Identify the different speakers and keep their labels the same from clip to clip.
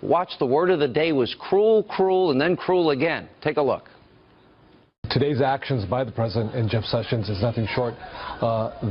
Speaker 1: Watch, the word of the day was cruel, cruel, and then cruel again. Take a look.
Speaker 2: Today's actions by the president and Jeff Sessions is nothing short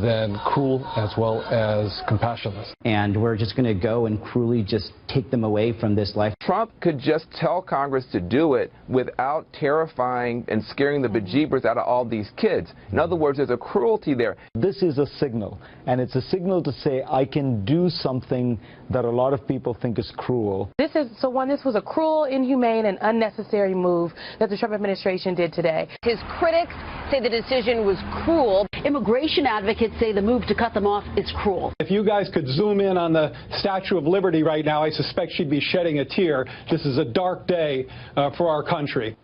Speaker 2: than cruel as well as compassionless.
Speaker 3: And we're just going to go and cruelly just take them away from this life.
Speaker 4: Trump could just tell Congress to do it without terrifying and scaring the bejeebers out of all these kids. In other words, there's a cruelty there.
Speaker 5: This is a signal, and it's a signal to say I can do something that a lot of people think is cruel.
Speaker 6: This was a cruel, inhumane, and unnecessary move that the Trump administration did today.
Speaker 7: His critics say the decision was cruel.
Speaker 8: Immigration advocates say the move to cut them off is cruel.
Speaker 9: If you guys could zoom in on the Statue of Liberty right now, I suspect she'd be shedding a tear. This is a dark day for our country.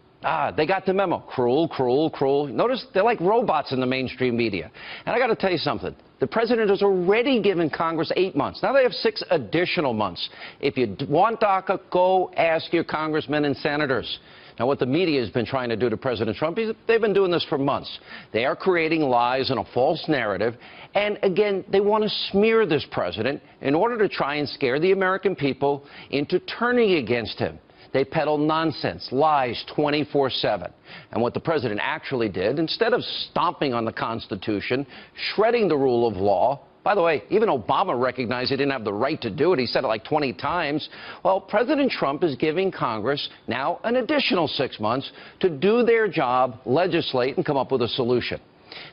Speaker 1: They got the memo. Cruel, cruel, cruel. Notice they're like robots in the mainstream media. And I got to tell you something. The president has already given Congress 8 months. Now they have 6 additional months. If you want DACA, go ask your congressmen and senators. Now, what the media has been trying to do to President Trump, they've been doing this for months. They are creating lies and a false narrative. And again, they want to smear this president in order to try and scare the American people into turning against him. They peddle nonsense, lies 24/7. And what the president actually did, instead of stomping on the Constitution, shredding the rule of law, by the way, even Obama recognized he didn't have the right to do it. He said it like 20 times. Well, President Trump is giving Congress now an additional 6 months to do their job, legislate, and come up with a solution.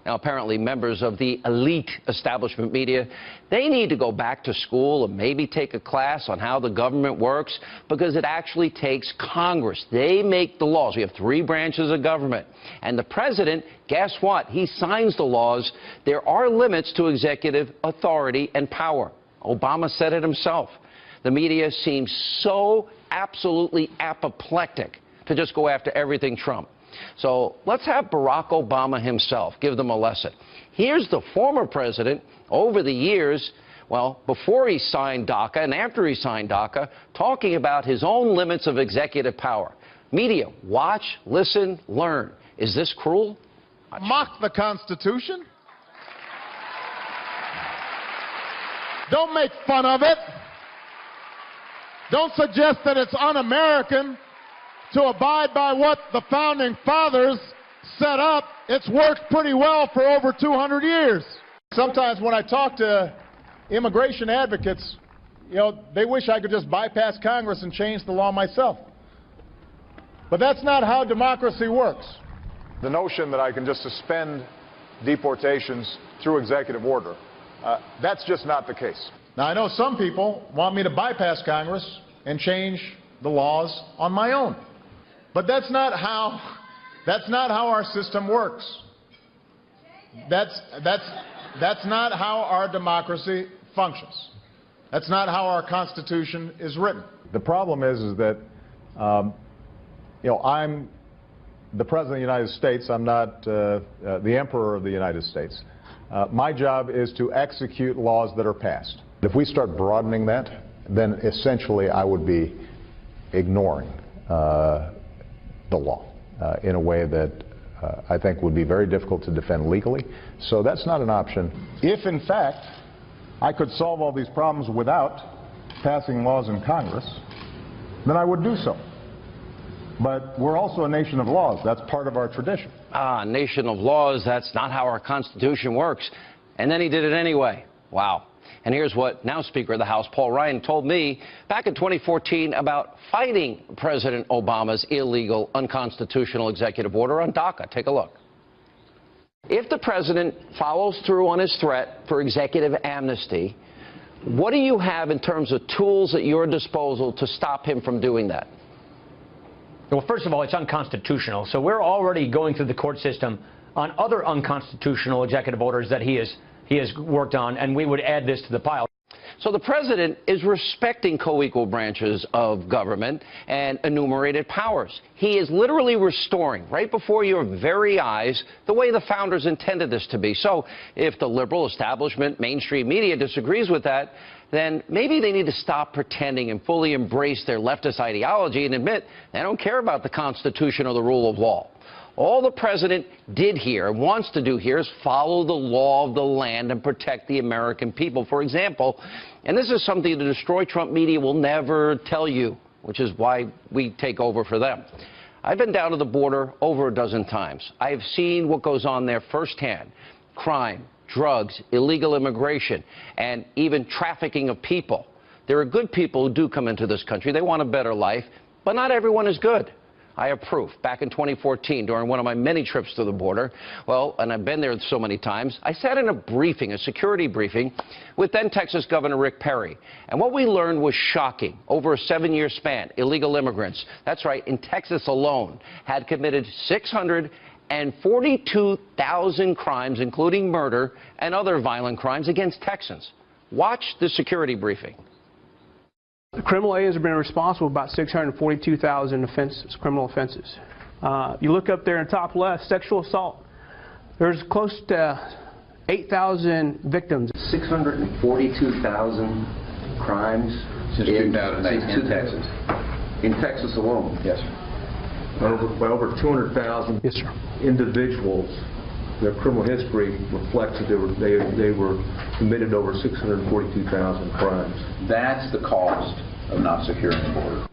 Speaker 1: Now, apparently, members of the elite establishment media, they need to go back to school and maybe take a class on how the government works, because it actually takes Congress. They make the laws. We have 3 branches of government. And the president, guess what? He signs the laws. There are limits to executive authority and power. Obama said it himself. The media seems so absolutely apoplectic to just go after everything Trump. So let's have Barack Obama himself give them a lesson. Here's the former president over the years, well, before he signed DACA and after he signed DACA, talking about his own limits of executive power. Media, watch, listen, learn. Is this cruel?
Speaker 10: Mock the Constitution. Don't make fun of it. Don't suggest that it's un-American to abide by what the founding fathers set up. It's worked pretty well for over 200 years. Sometimes when I talk to immigration advocates, they wish I could just bypass Congress and change the law myself. But that's not how democracy works.
Speaker 11: The notion that I can just suspend deportations through executive order, that's just not the case.
Speaker 10: Now, I know some people want me to bypass Congress and change the laws on my own. But that's not how our system works. That's not how our democracy functions. That's not how our Constitution is written.
Speaker 11: The problem is that, I'm the President of the United States. I'm not the Emperor of the United States. My job is to execute laws that are passed. If we start broadening that, then essentially I would be ignoring the law in a way that I think would be very difficult to defend legally. So that's not an option. If, in fact, I could solve all these problems without passing laws in Congress, then I would do so. But we're also a nation of laws. That's part of our tradition.
Speaker 1: Nation of laws, that's not how our Constitution works. And then he did it anyway. Wow. And here's what now Speaker of the House Paul Ryan told me back in 2014 about fighting President Obama's illegal, unconstitutional executive order on DACA. Take a look. If the president follows through on his threat for executive amnesty, what do you have in terms of tools at your disposal to stop him from doing that?
Speaker 12: Well, first of all, it's unconstitutional. So we're already going through the court system on other unconstitutional executive orders that he has worked on, and we would add this to the pile.
Speaker 1: So the president is respecting co-equal branches of government and enumerated powers. He is literally restoring, right before your very eyes, the way the founders intended this to be. So if the liberal establishment, mainstream media disagrees with that, then maybe they need to stop pretending and fully embrace their leftist ideology and admit they don't care about the Constitution or the rule of law. All the president did here and wants to do here is follow the law of the land and protect the American people. For example, and this is something the Destroy Trump media will never tell you, which is why we take over for them. I've been down to the border over a dozen times. I have seen what goes on there firsthand. Crime, drugs, illegal immigration, and even trafficking of people. There are good people who do come into this country. They want a better life, but not everyone is good. I have proof. Back in 2014, during one of my many trips to the border, well, and I've been there so many times, I sat in a briefing, a security briefing, with then Texas Governor Rick Perry. And what we learned was shocking. Over a 7-year span, illegal immigrants, that's right, in Texas alone, had committed 642,000 crimes, including murder and other violent crimes against Texans. Watch the security briefing.
Speaker 13: The criminal aliens have been responsible for about 642,000 criminal offenses. You look up there in the top left, sexual assault. There's close to 8,000 victims.
Speaker 1: 642,000 crimes
Speaker 14: since 2008
Speaker 1: in Texas. In Texas alone.
Speaker 14: Yes, sir. Over 200,000
Speaker 13: yes, sir.
Speaker 14: individuals. Their criminal history reflects that they were committed over 642,000 crimes.
Speaker 15: That's the cost of not securing the border.